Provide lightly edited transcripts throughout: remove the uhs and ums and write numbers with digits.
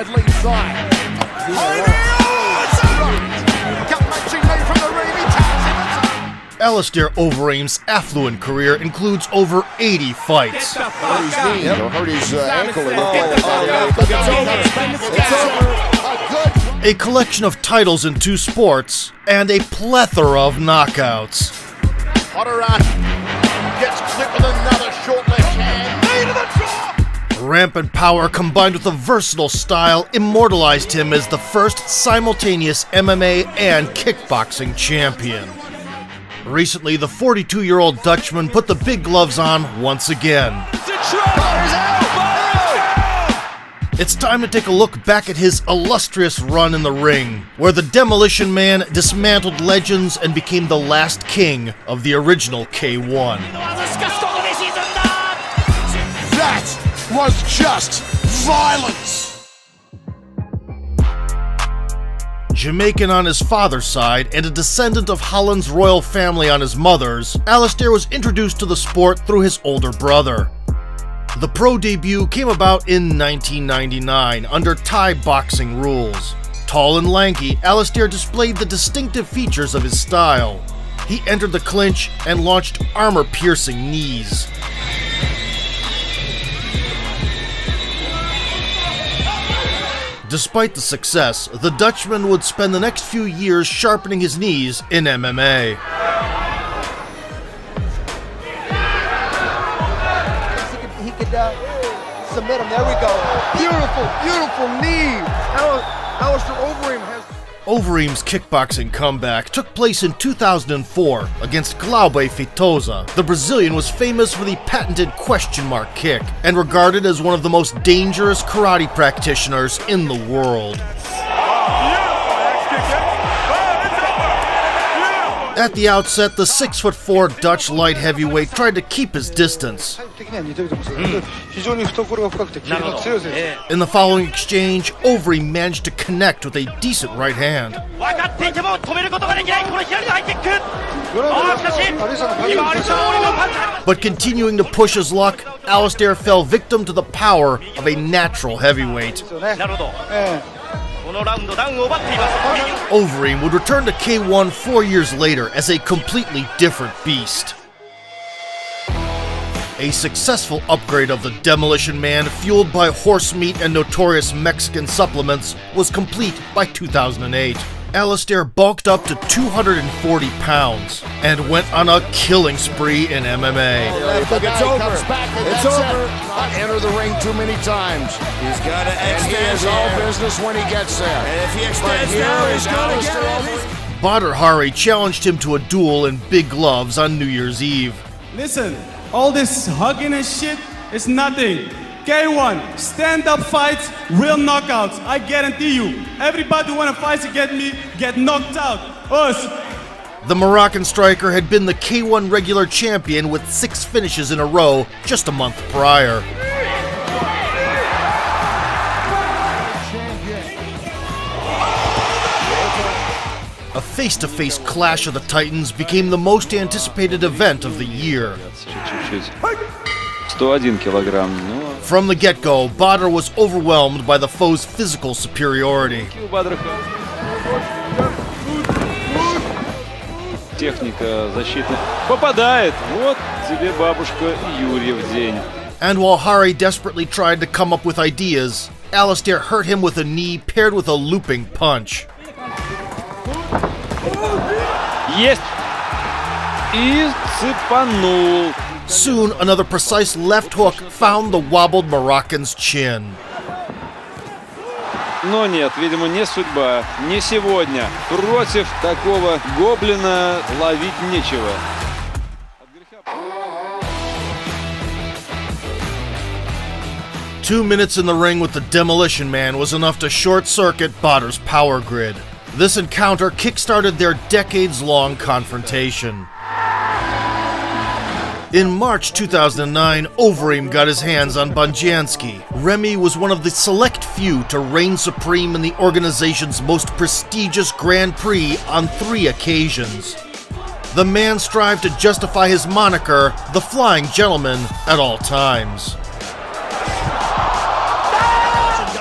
inside Lee's thigh. Gut-wrenching knee from the ring. He taps him. Alistair Overeem's affluent career includes over 80 fights. Hurt his knee or hurt his ankle. It's over. A collection of titles in 2 sports, and a plethora of knockouts. Potter gets clipped with another short left hand. Knee to the jaw. Rampant power combined with a versatile style immortalized him as the first simultaneous MMA and kickboxing champion. Recently, the 42-year-old Dutchman put the big gloves on once again. It's time to take a look back at his illustrious run in the ring, where the Demolition Man dismantled legends and became the last king of the original K1. That was just violence. Jamaican on his father's side and a descendant of Holland's royal family on his mother's, Alistair was introduced to the sport through his older brother. The pro debut came about in 1999 under Thai boxing rules. Tall and lanky, Alistair displayed the distinctive features of his style. He entered the clinch and launched armor-piercing knees. Despite the success, the Dutchman would spend the next few years sharpening his knees in MMA. He could submit him. There we go. Beautiful, beautiful knee. Alistair Overeem has... Overeem's kickboxing comeback took place in 2004 against Glaube Feitosa. The Brazilian was famous for the patented question mark kick and regarded as one of the most dangerous karate practitioners in the world. At the outset, the 6'4" Dutch light heavyweight tried to keep his distance. In the following exchange, Overeem managed to connect with a decent right hand. But continuing to push his luck, Alistair fell victim to the power of a natural heavyweight. Overeem would return to K1 4 years later as a completely different beast. A successful upgrade of the Demolition Man, fueled by horse meat and notorious Mexican supplements, was complete by 2008. Alistair bulked up to 240 pounds and went on a killing spree in MMA. It's over. It's over. Enter the ring too many times. He's got to extend. And he is all business when he gets there. And if he extends now, he's going to get it. Badr Hari challenged him to a duel in big gloves on New Year's Eve. Listen, all this hugging and shit is nothing. K1, stand-up fights, real knockouts. I guarantee you. Everybody who wanna fight against me get knocked out. Us. The Moroccan striker had been the K1 regular champion with 6 finishes in a row just a month prior. A face-to-face clash of the Titans became the most anticipated event of the year. From the get-go, Badr was overwhelmed by the foe's physical superiority. Техника защитная. Попадает. Вот тебе бабушка Юрьев день. And while Hari desperately tried to come up with ideas, Alistair hurt him with a knee paired with a looping punch. Есть! И цепанул. Soon, another precise left hook found the wobbled Moroccan's chin. Но нет, видимо, не судьба. Не сегодня. Против такого гоблина ловить нечего. 2 minutes in the ring with the Demolition Man was enough to short-circuit Badr's power grid. This encounter kick-started their decades-long confrontation. In March 2009, Overeem got his hands on Banjansky. Remy was one of the select few to reign supreme in the organization's most prestigious Grand Prix on 3 occasions. The man strived to justify his moniker, the Flying Gentleman, at all times.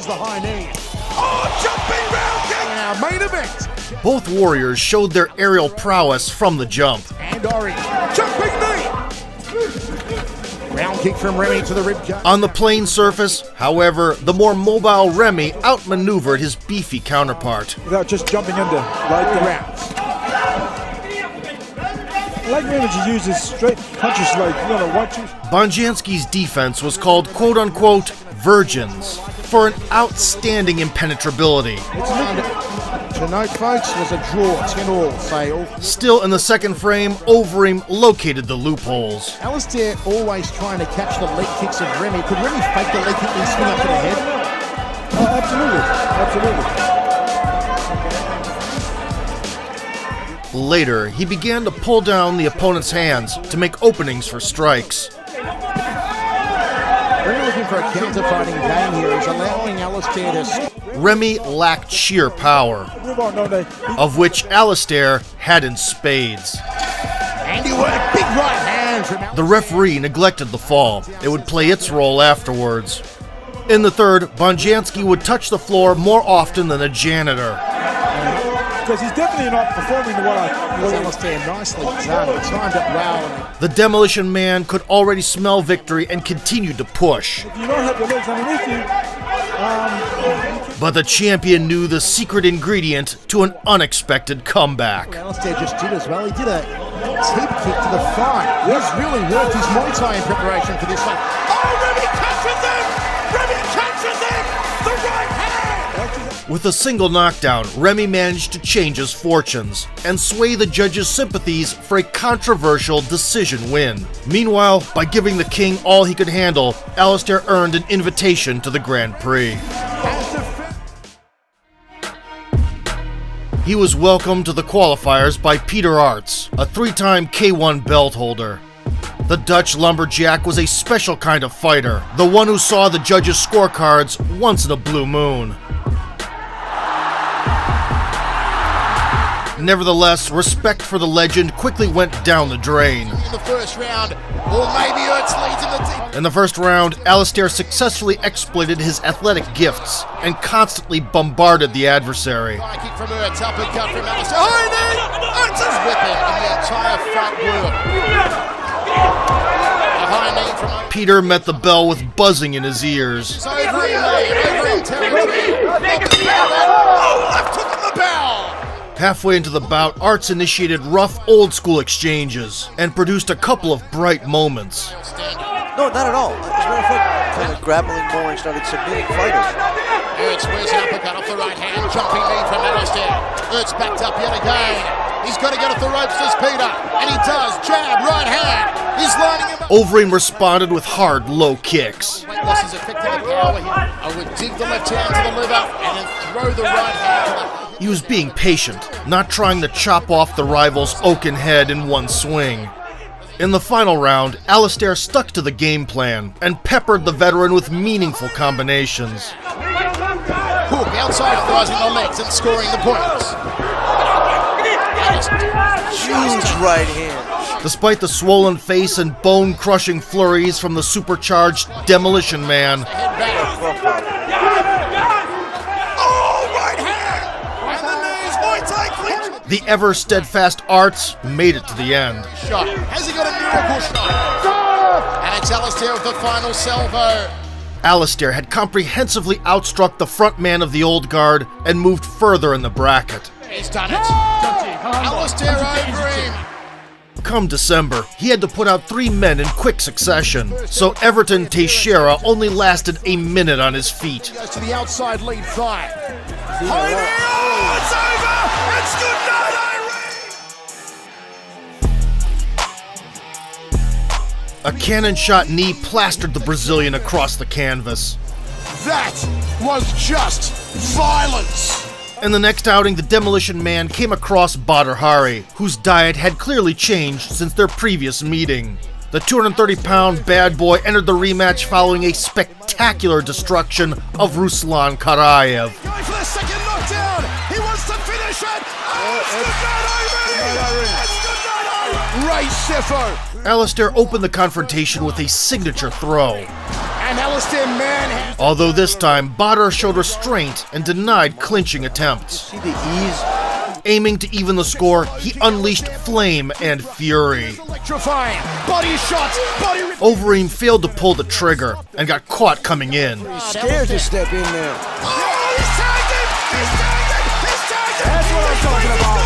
Goes the high knee. Oh, jumping round kick. Now, main event. Both warriors showed their aerial prowess from the jump. And Ori, jumping knee. Round kick from Remy to the ribcage. On the plain surface, however, the more mobile Remy outmaneuvered his beefy counterpart. Without just jumping under, like the rounds. I like Remy to use his straight punches like, you know, 1-2. Bonjanski's defense was called quote-unquote virgins for an outstanding impenetrability. Tonight, folks, was a draw, 10-all sale. Still in the second frame, Overeem located the loopholes. Alistair always trying to catch the leg kicks of Remy. Could Remy fake the leg kick and swing up to the head? Absolutely. Later, he began to pull down the opponent's hands to make openings for strikes. Remy looking for a counter-fighting game here. He's allowing Alistair to... Remy lacked sheer power, of which Alistair had in spades. And he worked a big right hand from Alistair. The referee neglected the fall. It would play its role afterwards. In the third, Bonjanski would touch the floor more often than a janitor. Because he's definitely not performing to what Alistair nicely done. Timed it well. The Demolition Man could already smell victory and continued to push. If you don't have your legs underneath you, but the champion knew the secret ingredient to an unexpected comeback. Alistair just did as well. He did a tip kick to the thigh. He's really worked his Muay Thai in preparation for this one. Oh, Remy catches him! Remy catches him! The right hand! With a single knockdown, Remy managed to change his fortunes and sway the judges' sympathies for a controversial decision win. Meanwhile, by giving the king all he could handle, Alistair earned an invitation to the Grand Prix. He was welcomed to the qualifiers by Peter Arts, a 3-time K1 belt holder. The Dutch lumberjack was a special kind of fighter, the one who saw the judges' scorecards once in a blue moon. Nevertheless, respect for the legend quickly went down the drain. In the first round, or maybe Arts leads in the deep. In the first round, Alistair successfully exploited his athletic gifts and constantly bombarded the adversary. High kick from Arts, uppercut from Alistair. Oh, no! Arts is whipping, and the entire front worked. A high knee from Peter met the bell with buzzing in his ears. It's Overeem territory. Oh, left hook on the bell. Halfway into the bout, Arts initiated rough, old-school exchanges and produced a couple of bright moments. No, not at all. As a matter of fact, started grappling more and started submitting fighters. Arts wears an uppercut off the right hand, jumping knee from Alistair. Arts backed up yet again. He's got to get off the ropes, does Peter, and he does. Jab, right hand. He's lining him up. Overeem responded with hard, low kicks. Weight loss is affecting the power here. I would dig the left hand to the liver and then throw the right hand to the... He was being patient, not trying to chop off the rival's oaken head in one swing. In the final round, Alistair stuck to the game plan and peppered the veteran with meaningful combinations. Hook outside, rising the legs and scoring the points. Huge right hand. Despite the swollen face and bone-crushing flurries from the supercharged Demolition Man, Head back. Oh, right hand! And the knees, Muay Thai clinch. the ever-steadfast Arts made it to the end. Shot. Has he got a miracle shot? And it's Alistair with the final salvo. Alistair had comprehensively outstruck the front man of the old guard and moved further in the bracket. He's done it. Alistair Overeem. Come December, he had to put out 3 men in quick succession, so Everton Teixeira only lasted a minute on his feet. Goes to the outside lead thigh. Oh, it's over! It's good night, Irene! A cannon shot knee plastered the Brazilian across the canvas. That was just violence! In the next outing, the Demolition Man came across Badr Hari, whose diet had clearly changed since their previous meeting. The 230-pound bad boy entered the rematch following a spectacular destruction of Ruslan Karayev. Going for the second knockdown! He wants to finish it! Oh, it's good night, Irene! It's good night, Irene! Ray Sefo! Alistair opened the confrontation with a signature throw. And Alistair manhandled. Although this time, Badr showed restraint and denied clinching attempts. See the ease? Aiming to even the score, he unleashed flame and fury. Electrifying. Body shots. Body. Overeem failed to pull the trigger and got caught coming in. He's scared to step in there. Oh, he's tagged him. He's tagged him. He's tagged him. That's what I'm talking about.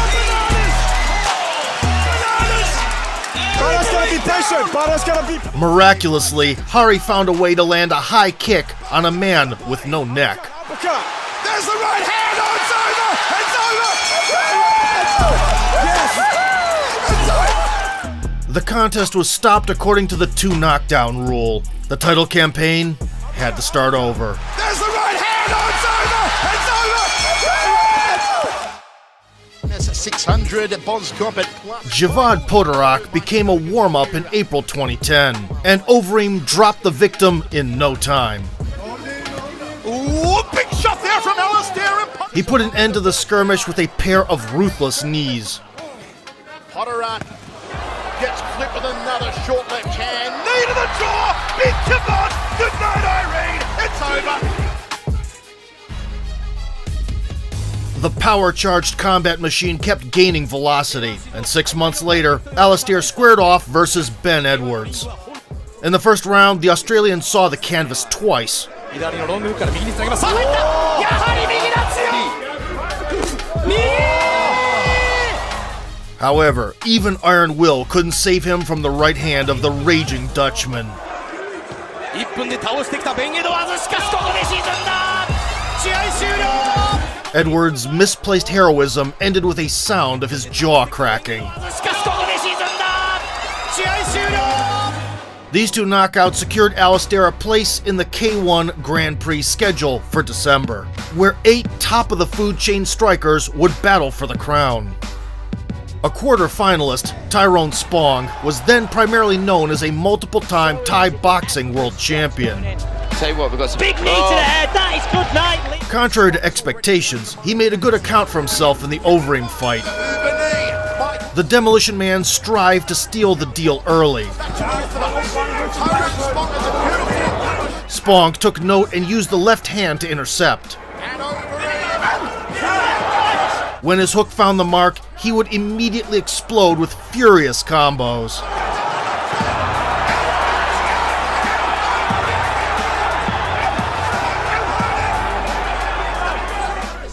Badr's gotta be patient. Badr's gotta be. Miraculously, Hari found a way to land a high kick on a man with no neck. Uppercut. There's the right hand. Oh, it's over. It's over. Yes. The contest was stopped according to the 2 knockdown rule. The title campaign had to start over. There's the right hand. Oh, it's over. It's over. There's 600 Bozgobet plus. Javad Podarak became a warm-up in April 2010, and Overeem dropped the victim in no time. Ooh, big shot there from Alistair. He put an end to the skirmish with a pair of ruthless knees. Podarak gets clipped with another short left hand. Knee to the jaw. Big Javad. Good night, Irene. It's over. The power-charged combat machine kept gaining velocity, and 6 months later, Alistair squared off versus Ben Edwards. In the first round, the Australian saw the canvas twice. However, even Iron Will couldn't save him from the right hand of the raging Dutchman. Edwards' misplaced heroism ended with a sound of his jaw cracking. These 2 knockouts secured Alistair a place in the K1 Grand Prix schedule for December, where 8 top-of-the-food-chain strikers would battle for the crown. A quarter-finalist, Tyrone Spong, was then primarily known as a multiple-time Thai boxing world champion. Tell you what, we've got some Big knee to the head. That is good night. Contrary to expectations, he made a good account for himself in the Overeem fight. The Demolition Man strived to steal the deal early. Spong took note and used the left hand to intercept. When his hook found the mark, he would immediately explode with furious combos.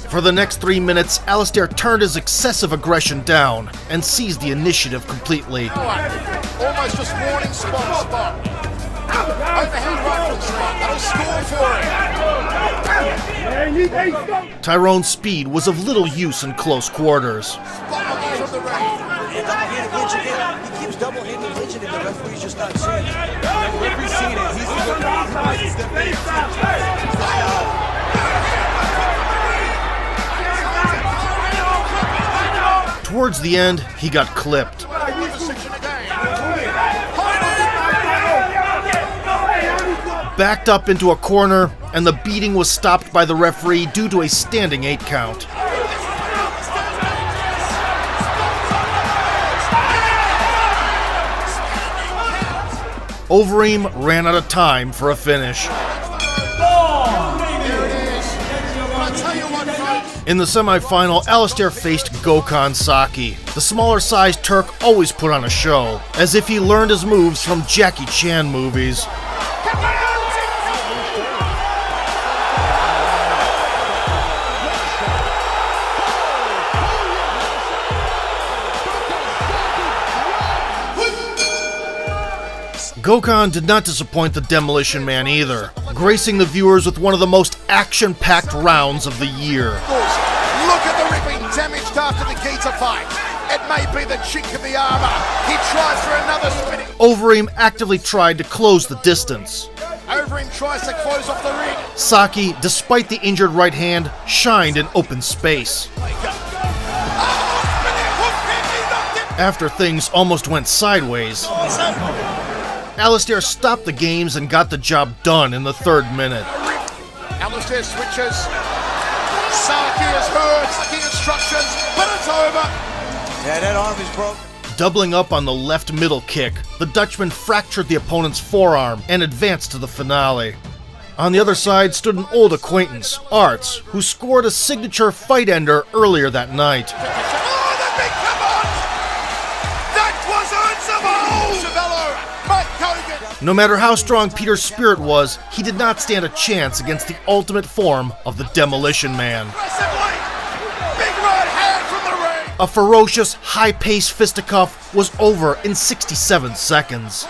For the next 3 minutes, Alistair turned his excessive aggression down and seized the initiative completely. Almost just warning spot. Overhand right foot spot. That'll score for him. Tyrone's speed was of little use in close quarters. He keeps double-handed clinching and the referee's just not seeing it. The referee's seeing it. He's Towards the end, he got clipped. Backed up into a corner, and the beating was stopped by the referee due to a standing 8 count. Overeem ran out of time for a finish. In the semifinal, Alistair faced Gokhan Saki. The smaller-sized Turk always put on a show, as if he learned his moves from Jackie Chan movies. Gokhan did not disappoint the Demolition Man either, gracing the viewers with one of the most action-packed rounds of the year. Look at the ripping damaged after the Gita fight. It may be the chink of the armor. He tries for another spinning. Overeem actively tried to close the distance. Overeem tries to close off the ring. Saki, despite the injured right hand, shined in open space. After things almost went sideways, Alistair stopped the games and got the job done in the 3rd minute. Alistair switches. Saki is hurt. Saki instructions, but it's over. Yeah, that arm is broken. Doubling up on the left middle kick, the Dutchman fractured the opponent's forearm and advanced to the finale. On the other side stood an old acquaintance, Arts, who scored a signature fight ender earlier that night. No matter how strong Peter's spirit was, he did not stand a chance against the ultimate form of the Demolition Man. A ferocious, high-paced fisticuff was over in 67 seconds.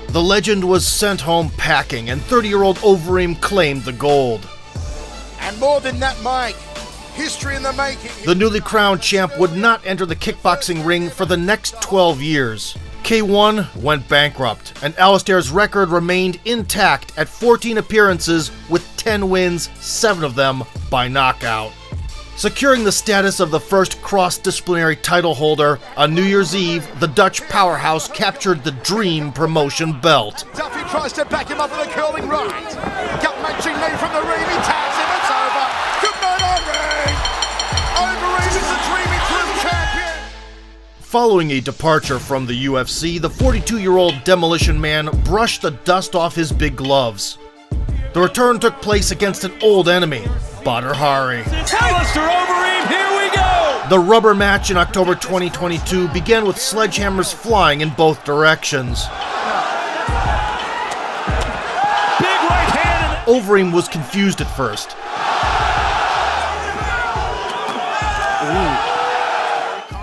The legend was sent home packing, and 30-year-old Overeem claimed the gold. And more than that, Mike, history in the making. The newly crowned champ would not enter the kickboxing ring for the next 12 years. K1 went bankrupt, and Alistair's record remained intact at 14 appearances with 10 wins, 7 of them by knockout. Securing the status of the first cross-disciplinary title holder, on New Year's Eve, the Dutch powerhouse captured the Dream Promotion belt. Duffy tries to back him up with a curling right. Gut-wrenching knee from the ring, he tags him, it's over. Good night, Overeem. Overeem is the Dream Interim Champion. Following a departure from the UFC, the 42-year-old Demolition Man brushed the dust off his big gloves. The return took place against an old enemy, Badr Hari. It's Alistair Overeem, here we go! The rubber match in October 2022 began with sledgehammers flying in both directions. Big right hand. Overeem was confused at first.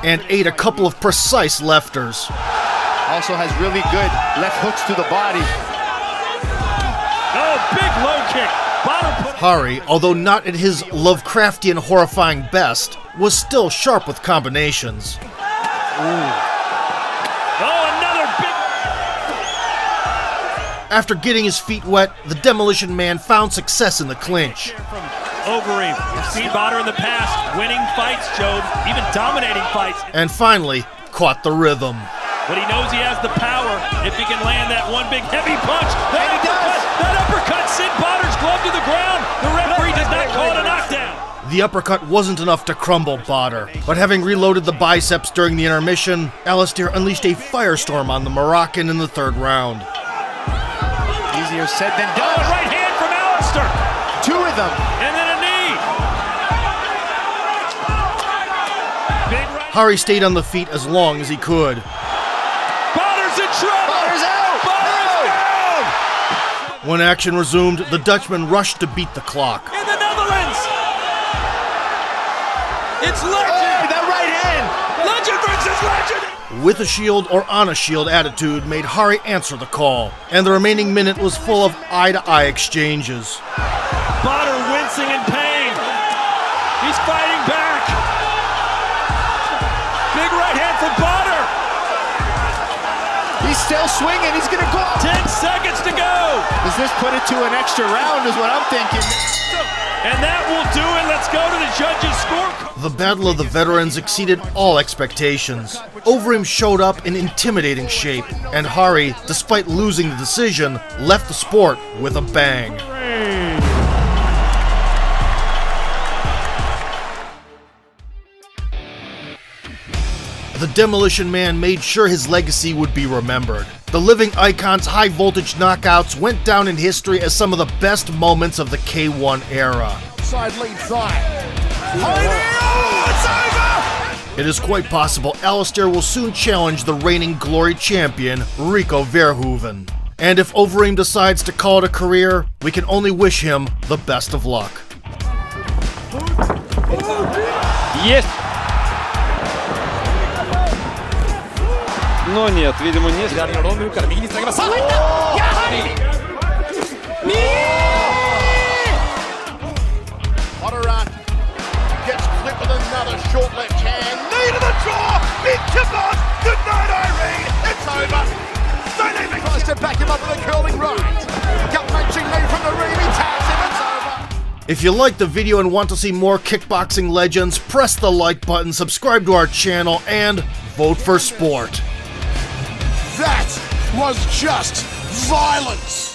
And ate a couple of precise lefters. Also has really good left hooks to the body. Oh, big low kick. Hari, although not at his Lovecraftian horrifying best, was still sharp with combinations. Oh, another big... After getting his feet wet, the Demolition Man found success in the clinch. From Overeem. I've seen Badr in the past, winning fights, Joe, even dominating fights. And finally, caught the rhythm. But he knows he has the power if he can land that one big heavy punch. That uppercut sent Badr's glove to the ground. The referee does not call it a knockdown. The uppercut wasn't enough to crumble Badr, but having reloaded the biceps during the intermission, Alistair unleashed a firestorm on the Moroccan in the third round. Easier said than done. Oh, right hand from Alistair. 2 of them. And then a knee. Big right. Hari stayed on the feet as long as he could. Badr's in trouble. Badr's out. Badr's down. When action resumed, the Dutchman rushed to beat the clock. In the Netherlands. It's legend. Oh, that right hand. Legend versus legend. With a shield or on a shield attitude made Hari answer the call, and the remaining minute was full of eye-to-eye exchanges. Badr wincing in pain. He's fighting back. Big right hand from Badr. He's still swinging. He's going to go. 10 seconds to go. Does this put it to an extra round is what I'm thinking. And that will do it. Let's go to the judges' scorecard. The Battle of the Veterans exceeded all expectations. Overeem showed up in intimidating shape, and Hari, despite losing the decision, left the sport with a bang. The Demolition Man made sure his legacy would be remembered. The living icon's high-voltage knockouts went down in history as some of the best moments of the K1 era. Side lead thigh. Oh, it's over! It is quite possible Alistair will soon challenge the reigning glory champion, Rico Verhoeven. And if Overeem decides to call it a career, we can only wish him the best of luck. Есть! Но нет, видимо, не... Moderat gets clipped with another short left hand. Knee to the jaw! Big tip on! Good night, Irene! It's over! Dynamic tries to back him up with a curling right. Gut-wrenching knee from the ring. He taps him. It's over! If you liked the video and want to see more kickboxing legends, press the like button, subscribe to our channel, and vote for sport. That was just violence.